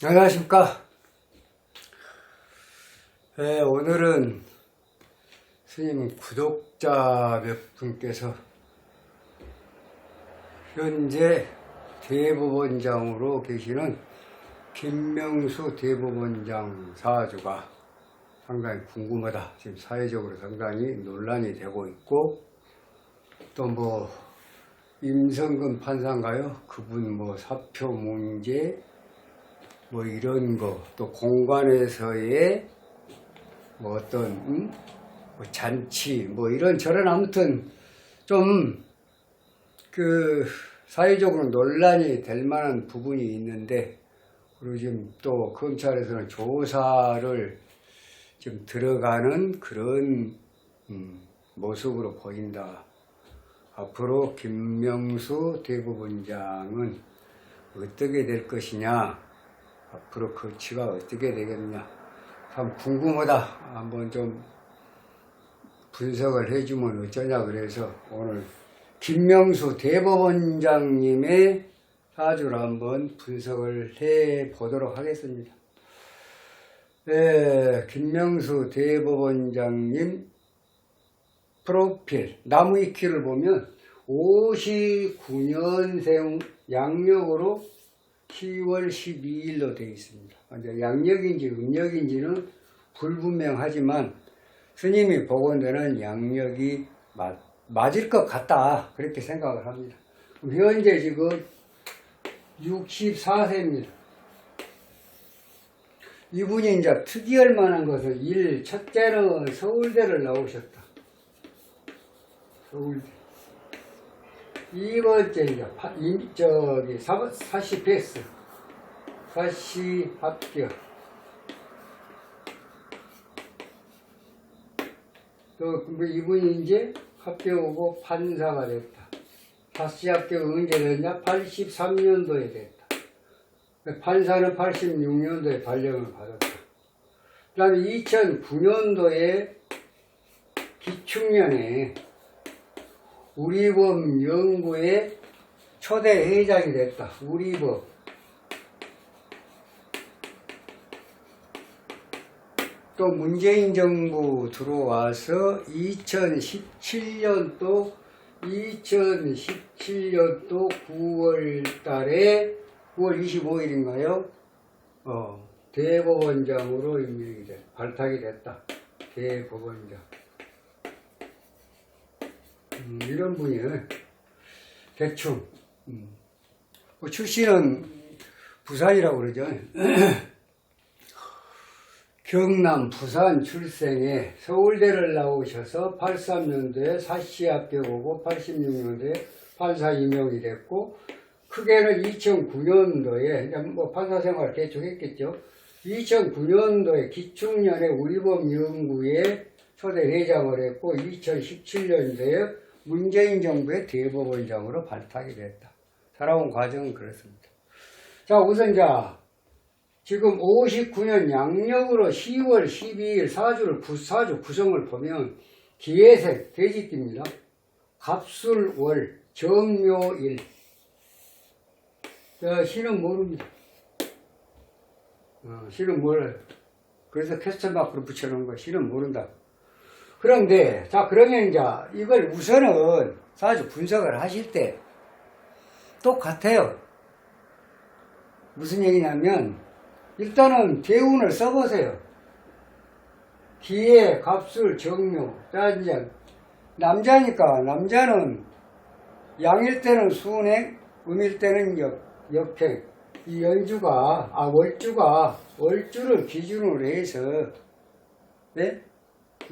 안녕하십니까. 오늘은 스님 구독자 몇 분께서 현재 대법원장으로 계시는 김명수 대법원장 사주가 상당히 궁금하다. 지금 사회적으로 상당히 논란이 되고 있고, 또 임성근 판사인가요? 그분 사표 문제 이런 거, 또 공관에서의 어떤 잔치 이런저런 아무튼 좀 사회적으로 논란이 될 만한 부분이 있는데, 그리고 지금 또 검찰에서는 조사를 좀 들어가는 그런 모습으로 보인다. 앞으로 김명수 대법원장은 어떻게 될 것이냐, 앞으로 거치가 어떻게 되겠냐, 참 궁금하다. 한번 좀 분석을 해주면 어쩌냐 그래서 오늘 김명수 대법원장님의 사주를 한번 분석을 해 보도록 하겠습니다. 김명수 대법원장님 프로필 나무위키를 보면 59년생 양력으로 10월 12일로 되어 있습니다. 양력인지 음력인지는 불분명하지만 스님이 보건대는 양력이 맞을 것 같다, 그렇게 생각을 합니다. 현재 지금 64세입니다. 이분이 이제 특이할 만한 것은 첫째는 서울대를 나오셨다. 서울대. 이번째 이제 사시 패스, 사시 합격. 또 이분이 이제 합격하고 판사가 됐다. 사시 합격은 언제 됐냐? 83년도에 됐다. 판사는 86년도에 발령을 받았다. 그 다음에 2009년도에 기축년에 우리법 연구의 초대 회장이 됐다. 우리법. 또 문재인 정부 들어와서 2017년도 9월 달에 9월 25일인가요? 대법원장으로 임명이 발탁이 됐다. 대법원장. 이런 분이에요. 대충. 출신은 부산이라고 그러죠. 경남 부산 출생에 서울대를 나오셔서 83년도에 사시 합격하고 86년도에 판사 임용이 됐고, 크게는 2009년도에 판사 생활을 대충 했겠죠. 2009년도에 기축년에 우리법 연구에 초대 회장을 했고, 2017년도에 문재인 정부의 대법원장으로 발탁이 됐다. 살아온 과정은 그렇습니다. 자, 우선 지금 59년 양력으로 10월 12일 사주 구성을 보면 기해색 돼지띠입니다. 갑술월 정묘일. 신은 모릅니다. 신은 몰라요. 그래서 퀘스천 마크로 붙여놓은 거, 신은 모른다. 그런데 그러면 이걸 우선은 사주 분석을 하실 때 똑같아요. 무슨 얘기냐면, 일단은 대운을 써보세요. 기해, 갑술, 정묘. 이제 남자니까, 남자는 양일 때는 순행, 음일 때는 역행. 이 월주를 기준으로 해서, 네?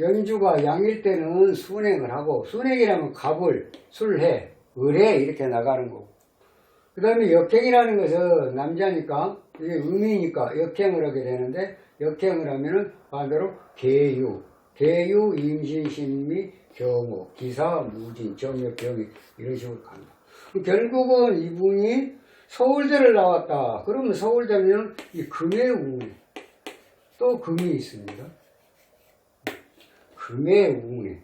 연주가 양일 때는 순행을 하고, 순행이라면 갑을, 술해, 을해 이렇게 나가는 거고, 그 다음에 역행이라는 것은 남자니까, 이게 음이니까 역행을 하게 되는데, 역행을 하면은 반대로 계유, 임신, 신미, 경호, 기사, 무진, 정력, 병이 이런 식으로 간다. 결국은 이분이 서울대를 나왔다. 그러면 서울대면 이 금의 웅, 또 금이 있습니다. 금의 웅에.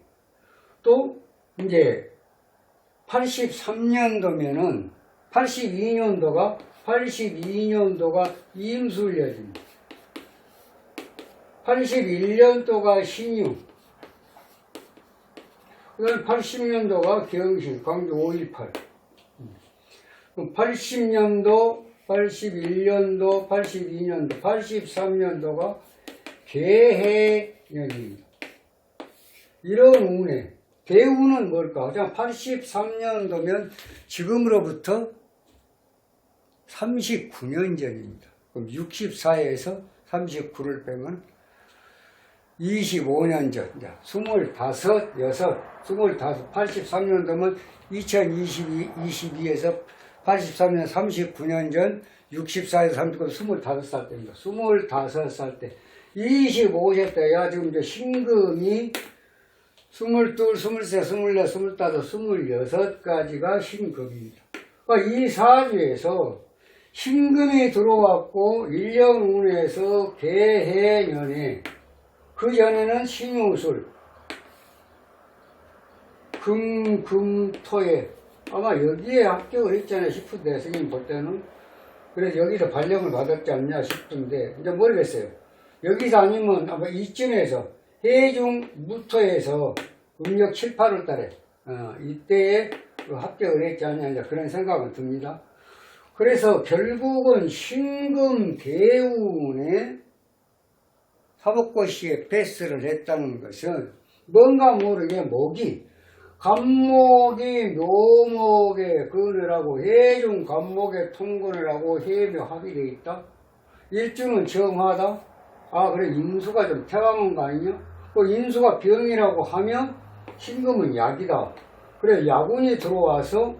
또 이제 83년도면은 82년도가 82년도가 임술여입니다. 81년도가 신유. 그 다음 80년도가 경신, 광주 5.18. 80년도, 81년도, 82년도, 83년도가 개해년입니다. 이런 운에, 대운은 뭘까? 83년도면 지금으로부터 39년 전입니다. 그럼 64에서 39를 빼면 25년 전, 25, 83년도면 2022에서 83년 39년 전 64에서 39, 25살 때입니다. 25살 때. 25세 때야 지금 이제 신금이 22, 23, 24, 25, 26가지가 신금입니다. 그러니까 이 사주에서 신금이 들어왔고 1년 운에서 개해년에 그 전에는 신유술, 금토에 아마 여기에 합격을 했잖아요 싶은데 선생님 볼 때는 그래서 여기서 발령을 받았지 않냐 싶은데 이제 모르겠어요. 여기서 아니면 아마 이쯤에서 해중 무토에서 음력 7, 8월 달에 이때에 합격을 했지 않냐 그런 생각은 듭니다. 그래서 결국은 신금 대운에 사법고시에 패스를 했다는 것은 뭔가 모르게 목이 간목이 묘목에 근을 하고 해중 간목에 통근을 하고 해묘 합이 되어 있다. 일주는 정하다. 아 그래 인수가 좀 태왕한 거 아니냐? 그 인수가 병이라고 하면 신금은 약이다. 그래 야군이 들어와서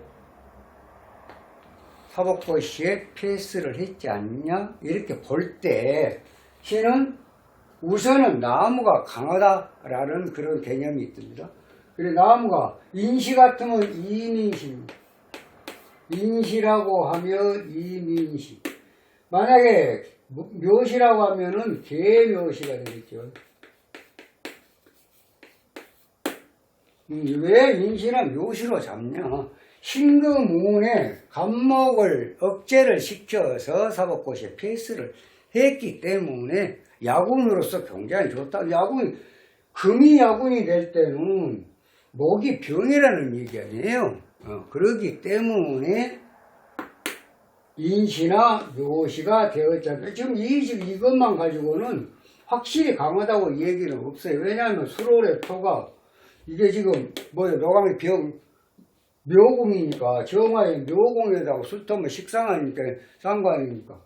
사법고시에 패스를 했지 않냐? 이렇게 볼 때 신은 우선은 나무가 강하다라는 그런 개념이 있습니다. 그래 나무가 인시 같으면 이민시입니다. 인시라고 하면 이민시. 만약에 묘시라고 하면은 개묘시가 되겠죠. 왜 인시나 묘시로 잡냐? 신금운에 간목을 억제를 시켜서 사법고시에 패스를 했기 때문에 야군으로서 굉장히 좋다. 야군, 금이 야군이 될 때는 목이 병이라는 얘기 아니에요. 그러기 때문에 인시나 묘시가 되었잖아요. 지금 이것만 가지고는 확실히 강하다고 얘기는 없어요. 왜냐하면 수월의 토가 이게 지금 뭐예요? 노강의 병, 묘궁이니까 정화의 묘궁에다가 술터면 식상하니까 상관이니까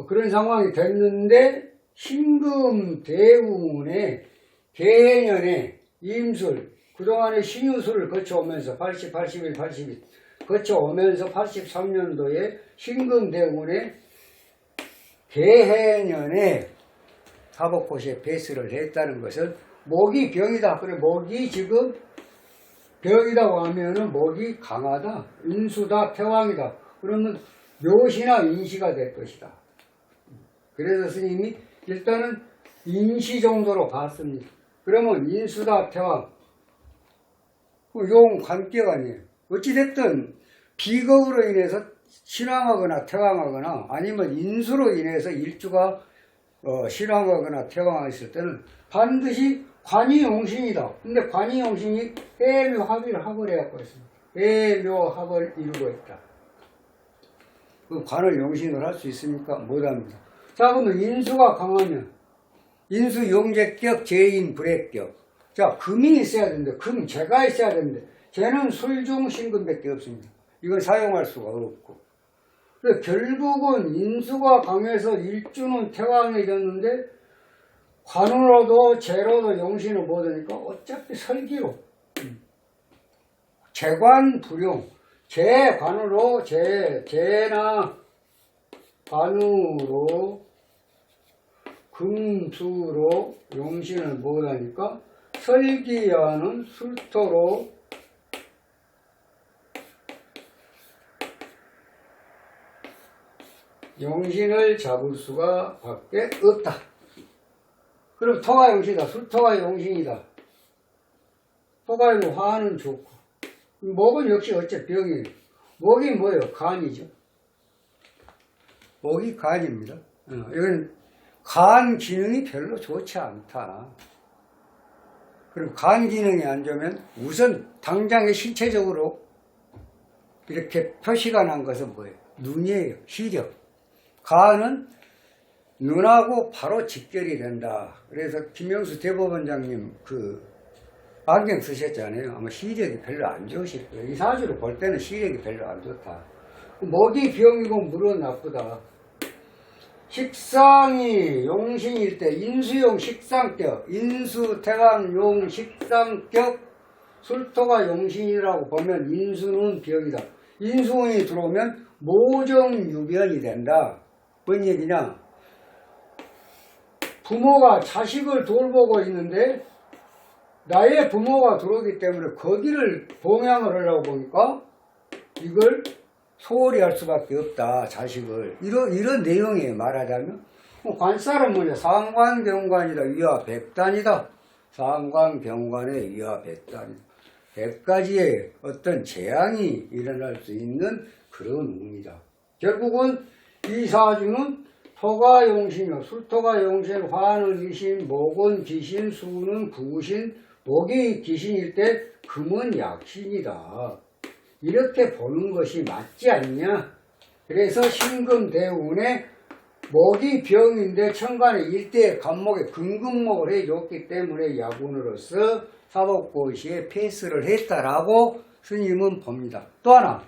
그런 상황이 됐는데 신금 대운에 개년에 임술 그동안에 신유술을 거쳐오면서 80, 81, 82 거쳐오면서 83년도에 신금 대운에 개해년에 사법고시에 패스를 했다는 것은 목이 병이다. 그래 목이 지금 병이라고 하면은 목이 강하다. 인수다. 태왕이다. 그러면 묘시나 인시가 될 것이다. 그래서 스님이 일단은 인시 정도로 봤습니다. 그러면 인수다. 태왕. 용 관계가 아니에요. 어찌됐든 비겁으로 인해서 신왕하거나 태왕하거나 아니면 인수로 인해서 일주가 신왕하거나 태왕했을 때는 반드시 관이용신이다. 근데 관이용신이 해묘합의를 합을 해갖고 있습니다. 해묘합을 이루고 있다. 그 관을 용신을 할 수 있습니까? 못합니다. 자, 그러면 인수가 강하면 인수 용제격, 재인 불액격. 자, 금이 있어야 되는데, 재가 있어야 되는데, 재는 술중 신금밖에 없습니다. 이건 사용할 수가 없고. 그래서 결국은 인수가 강해서 일주는 태왕이 됐는데, 관으로도 재로도 용신을 못 하니까 어차피 설기로. 재관 불용. 재관으로, 재나 관으로, 금수로 용신을 못 하니까, 설기야는 술토로 용신을 잡을 수가 밖에 없다. 그럼 토가 용신이다. 술토가 용신이다. 토가 화는 좋고 목은 역시 어째 병이에요. 목이 뭐예요? 간이죠. 목이 간입니다. 이건 간 기능이 별로 좋지 않다. 그럼 간 기능이 안 좋으면 우선 당장의 신체적으로 이렇게 표시가 난 것은 뭐예요? 눈이에요. 시력. 간은 눈하고 바로 직결이 된다. 그래서 김명수 대법원장님 안경 쓰셨잖아요. 아마 시력이 별로 안 좋으실 거예요. 이 사주로 볼 때는 시력이 별로 안 좋다. 목이 병이고 물은 나쁘다. 식상이 용신일 때 인수용 식상격, 인수, 태강, 용, 식상격, 술토가 용신이라고 보면 인수는 병이다. 인수운이 들어오면 모정유변이 된다. 뭔 얘기냐? 부모가 자식을 돌보고 있는데 나의 부모가 들어오기 때문에 거기를 봉양을 하려고 보니까 이걸 소홀히 할 수밖에 없다. 자식을. 이런 내용이에요. 말하자면. 관살은 뭐냐? 상관병관이다. 위와 백단이다. 상관병관의 위와 백단이다. 100가지의 어떤 재앙이 일어날 수 있는 그런 운이다. 결국은 이 사주는 토가 용신이요. 술토가 용신, 화는 이신, 목은 기신, 수는 구신, 목이 기신일 때 금은 약신이다. 이렇게 보는 것이 맞지 않냐? 그래서 신금대운에 목이 병인데 천간에 일대의 간목에 금금목을 해줬기 때문에 야군으로서 사법고시에 패스를 했다라고 스님은 봅니다. 또 하나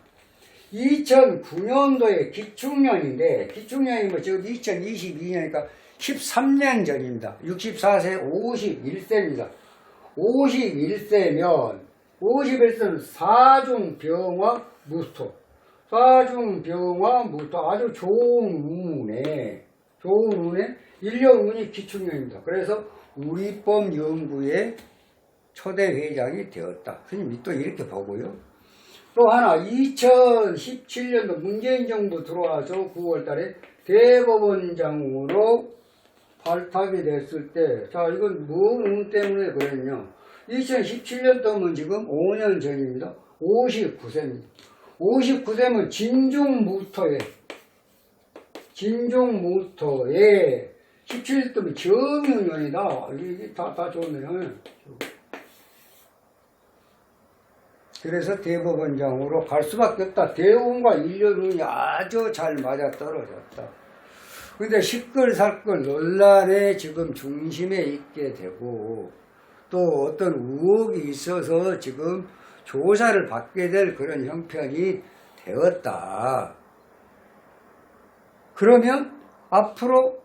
2009년도에 기축년인데 기축년이 뭐 지금 2022년이니까 13년 전입니다. 64세 51세입니다. 51세는 사중병화 무토. 사중병화 무토 아주 좋은 운에 일년 운이 기축년입니다. 그래서 우리법 연구의 초대 회장이 되었다. 스님이 또 이렇게 보고요. 또 하나 2017년도 문재인 정부 들어와서 9월 달에 대법원장으로 발탁이 됐을 때, 자, 이건 무슨 운 때문에 그랬냐? 2017년도면 지금 5년 전입니다. 59세입니다. 59세면 진중무토에 17년도면 정유년이다. 이게 다 좋네요. 그래서 대법원장으로 갈 수밖에 없다. 대운과 일년운이 아주 잘 맞아 떨어졌다. 근데 시끌살끌 논란의 지금 중심에 있게 되고 또 어떤 의혹이 있어서 지금 조사를 받게 될 그런 형편이 되었다. 그러면 앞으로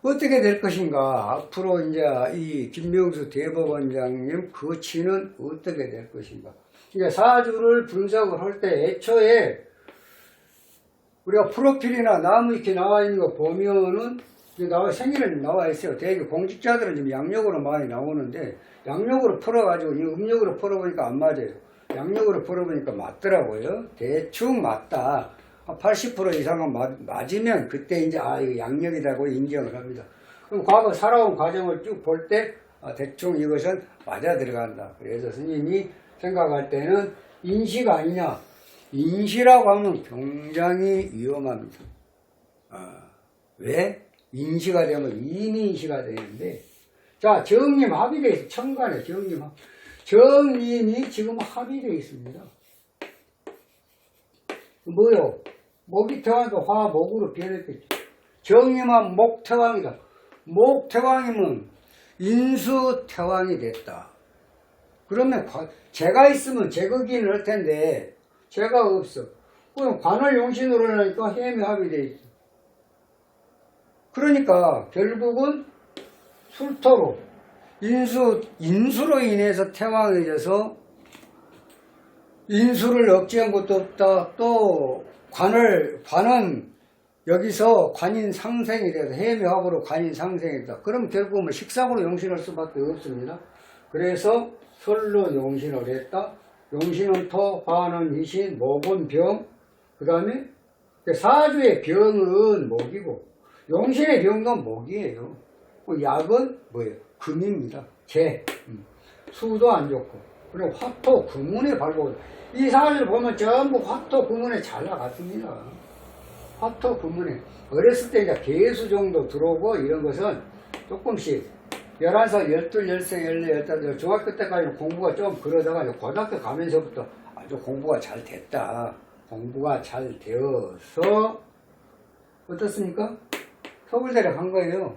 어떻게 될 것인가? 앞으로 이제 이 김명수 대법원장님 거치는 어떻게 될 것인가? 이제 사주를 분석을 할 때 애초에 우리가 프로필이나 나무 이렇게 나와 있는 거 보면은 생일은 나와 있어요. 대개 공직자들은 지금 양력으로 많이 나오는데 양력으로 풀어가지고 음력으로 풀어보니까 안 맞아요. 양력으로 풀어보니까 맞더라고요. 대충 맞다. 80% 이상은 맞으면 그때 이제 이거 양력이라고 인정을 합니다. 그럼 과거 살아온 과정을 쭉 볼 때 대충 이것은 맞아 들어간다. 그래서 스님이 생각할 때는 인시가 아니냐. 인시라고 하면 굉장히 위험합니다. 왜? 인시가 되면 이민시가 되는데, 자, 정님 합의되어 있어요. 천간에 정님이 지금 합의되어 있습니다. 뭐요? 목이 태왕이니까 화, 목으로 변했겠죠. 정님은 목태왕이다. 목태왕이면 인수태왕이 됐다. 그러면 제가 있으면 제거기는 할 텐데, 제가 없어. 그럼 관을 용신으로 하니까 해미 합의되어 있어. 그러니까 결국은 술토로 인수로 인해서 태왕이 돼서 인수를 억제한 것도 없다. 또 관은 여기서 관인 상생이 돼서 해미합으로 관인 상생이 됐다. 그럼 결국은 식상으로 용신할 수밖에 없습니다. 그래서 설로 용신을 했다. 용신은 토, 화는 이신, 목은 병. 그 다음에 사주의 병은 목이고 용신의 병은 목이에요. 약은 뭐예요? 금입니다. 수도 안 좋고. 그리고 화토, 금운에 발고. 이 사주를 보면 전부 화토, 금운에 잘 나갔습니다. 화토 금운에 어렸을 때 이제 개수 정도 들어오고 이런 것은 조금씩 11살, 12, 13, 14, 15 중학교 때까지는 공부가 좀 그러다가 고등학교 가면서부터 아주 공부가 잘 됐다. 공부가 잘 되어서 어떻습니까? 서울대를 간 거예요.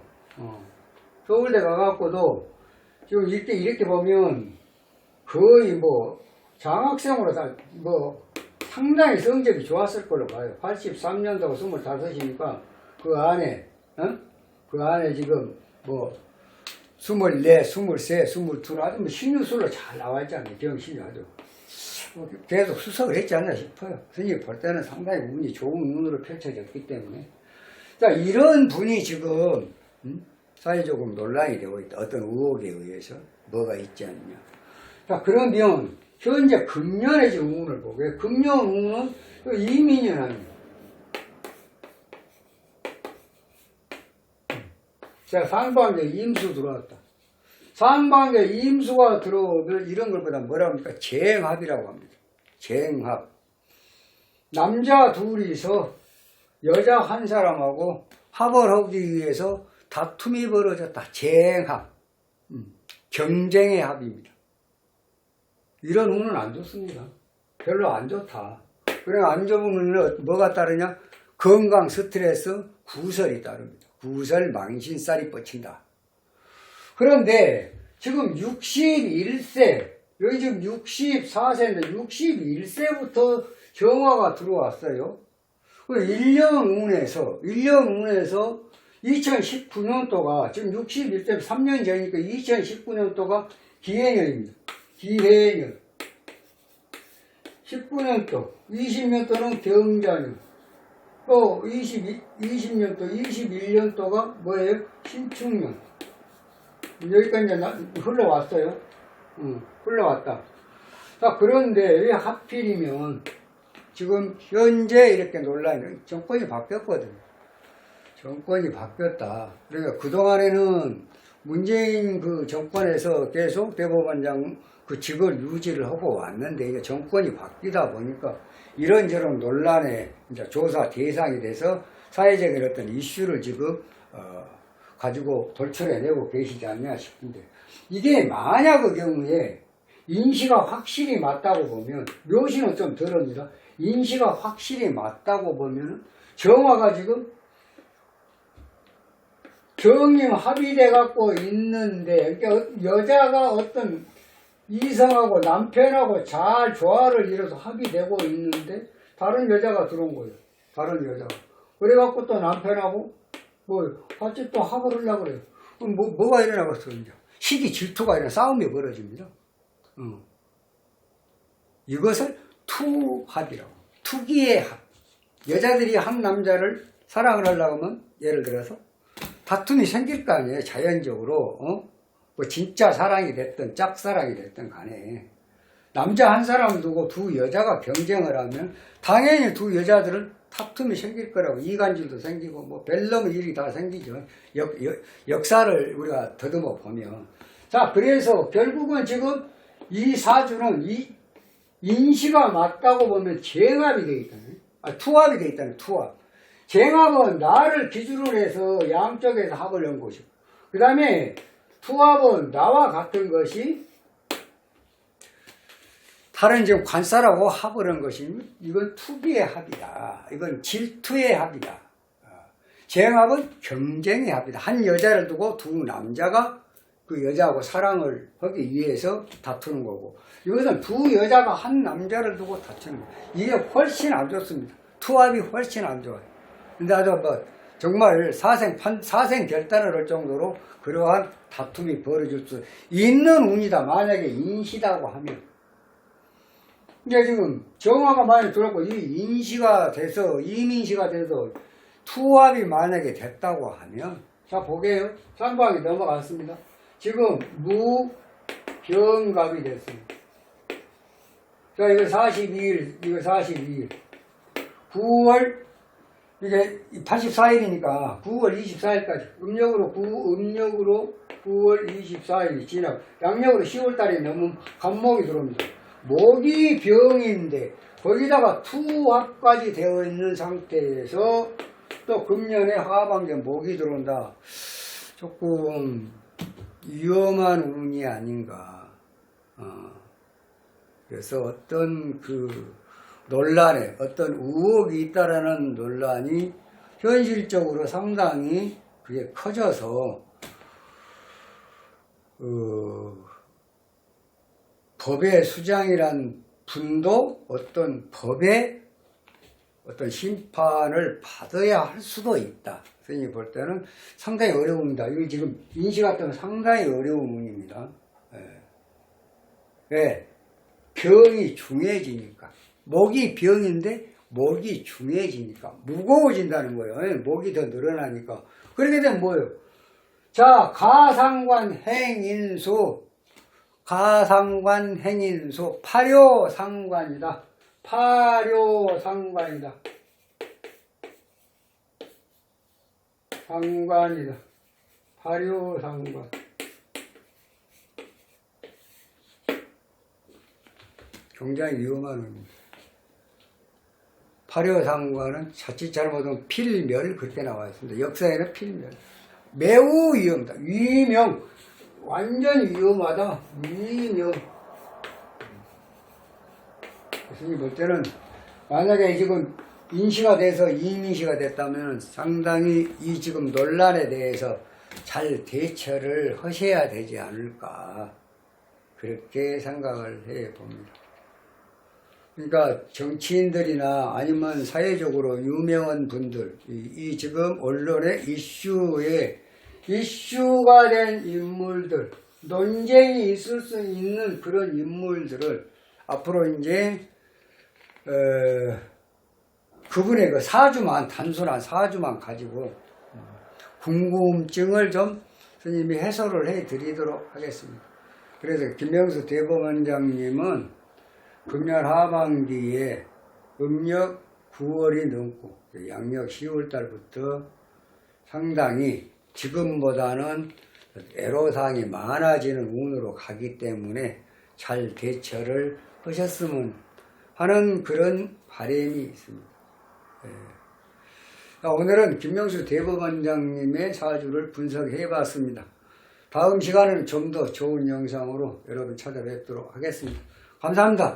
서울대 가갖고도 지금 이렇게 보면 거의 뭐 장학생으로 다 뭐 상당히 성적이 좋았을 걸로 봐요. 83년도가 25이니까 그 안에 그 안에 지금 뭐 24, 23, 22 아주 뭐 신유술로 잘 나와 있잖아요. 정신이 아주 계속 수석을 했지 않나 싶어요. 선생님 볼 때는 상당히 운이 좋은 운으로 펼쳐졌기 때문에 자 이런 분이 지금 사회적으로 논란이 되고 있다. 어떤 의혹에 의해서 뭐가 있지 않느냐. 자 그러면 현재 금년의 지금 운을 보고 금년 운은 이민년 아닙니다. 자 상반기에 임수 들어왔다. 상반기에 임수가 들어오면 이런 걸보다 뭐라고 합니까? 쟁합이라고 합니다. 쟁합. 남자 둘이서 여자 한 사람하고 합을 하기 위해서 다툼이 벌어졌다. 쟁합. 경쟁의 합입니다. 이런 운은 안 좋습니다. 별로 안 좋다. 그래 안 좋은 운은 뭐가 따르냐? 건강 스트레스, 구설이 따릅니다. 구설, 망신살이 뻗친다. 그런데 지금 61세, 여기 지금 64세인데 61세부터 정화가 들어왔어요. 1년 운에서 2019년도가 지금 61세 3년 전이니까 2019년도가 기해년입니다. 기해년. 19년도, 20년도는 경자년. 또 20년도, 21년도가 뭐예요? 신축년. 여기까지 이제 흘러왔어요. 흘러왔다. 자, 그런데 왜 하필이면 지금 현재 이렇게 논란이 정권이 바뀌었거든요. 정권이 바뀌었다. 그러니까 그동안에는 문재인 그 정권에서 계속 대법원장 그 직을 유지를 하고 왔는데 이게 정권이 바뀌다 보니까 이런저런 논란에 이제 조사 대상이 돼서 사회적인 어떤 이슈를 지금 가지고 돌출해내고 계시지 않냐 싶은데 이게 만약의 경우에 인시가 확실히 맞다고 보면 묘시는 좀 덜합니다. 인시가 확실히 맞다고 보면 정화가 지금 정임 합의돼 갖고 있는데 그러니까 여자가 어떤 이성하고 남편하고 잘 조화를 이뤄서 합의되고 있는데 다른 여자가 들어온 거예요. 다른 여자가. 그래갖고 또 남편하고 뭐 같이 또 합을 하려고 그래요. 그럼 뭐가 일어나겠어 이제. 시기 질투가 일어나 싸움이 벌어집니다. 이것을 투합이라고. 투기의 합. 여자들이 한 남자를 사랑을 하려고 하면 예를 들어서 다툼이 생길 거 아니에요. 자연적으로. 뭐 진짜 사랑이 됐든 짝사랑이 됐든 간에 남자 한 사람 두고 두 여자가 경쟁을 하면 당연히 두 여자들은 다툼이 생길 거라고. 이간질도 생기고 뭐 별놈의 일이 다 생기죠. 역사를 우리가 더듬어 보면. 자, 그래서 결국은 지금 이 사주는 이 인시가 맞다고 보면 쟁합이 되어 있다는, 투합이 되어 있다는, 투합. 쟁합은 나를 기준으로 해서 양쪽에서 합을 연 것이고, 그 다음에 투합은 나와 같은 것이 다른 지금 관사라고 합을 한 것이 이건 투기의 합이다. 이건 질투의 합이다. 쟁합은 경쟁의 합이다. 한 여자를 두고 두 남자가 그 여자하고 사랑을 하기 위해서 다투는 거고, 이것은 두 여자가 한 남자를 두고 다투는 거예요. 이게 훨씬 안 좋습니다. 투합이 훨씬 안 좋아요. 근데 아주 뭐 정말 사생 결단을 할 정도로 그러한 다툼이 벌어질 수 있는 운이다. 만약에 인시다고 하면. 이제 지금 정화가 많이 들었고 이 인시가 돼서 이민시가 돼서 투합이 만약에 됐다고 하면, 자 보게요. 쌍방이 넘어갔습니다. 지금 무병갑이 됐습니다. 자 이거 42일, 이거 42일. 9월 이게 84일이니까 9월 24일까지 음력으로 9월 24일이 지나고 양력으로 10월달이 넘으면 간목이 들어옵니다. 목이 병인데 거기다가 투합까지 되어 있는 상태에서 또 금년에 하반기에 목이 들어온다. 조금 위험한 운이 아닌가. 그래서 어떤 그 논란에 어떤 의혹이 있다라는 논란이 현실적으로 상당히 그게 커져서 법의 수장이란 분도 어떤 법의 어떤 심판을 받아야 할 수도 있다. 선생님이 볼 때는 상당히 어려움이다. 이거 지금 인식 같은 상당히 어려운 운입니다. 왜? 병이 중해지니까. 목이 병인데 목이 중해지니까 무거워진다는 거예요. 목이 더 늘어나니까. 그렇게 되면 뭐예요? 자, 가상관 행인수, 가상관 행인수, 파료상관이다. 파료상관이다. 상관이다. 파료상관. 굉장히 위험한 의미입니다. 파료상관은 자칫 잘못하면 필멸 그렇게 나와 있습니다. 역사에는 필멸. 매우 위험하다. 위명. 완전 위험하다. 위명. 교수님 볼 때는 만약에 지금 인시가 돼서 이민시가 됐다면 상당히 이 지금 논란에 대해서 잘 대처를 하셔야 되지 않을까. 그렇게 생각을 해 봅니다. 그러니까 정치인들이나 아니면 사회적으로 유명한 분들, 이 지금 언론의 이슈가 된 인물들, 논쟁이 있을 수 있는 그런 인물들을 앞으로 이제 그분의 그 사주만, 단순한 사주만 가지고 궁금증을 좀 스님이 해소를 해 드리도록 하겠습니다. 그래서 김명수 대법원장님은 금년 하반기에 음력 9월이 넘고 양력 10월 달부터 상당히 지금보다는 애로사항이 많아지는 운으로 가기 때문에 잘 대처를 하셨으면 하는 그런 바람이 있습니다. 오늘은 김명수 대법원장님의 사주를 분석해 봤습니다. 다음 시간에는 좀 더 좋은 영상으로 여러분 찾아뵙도록 하겠습니다. 감사합니다.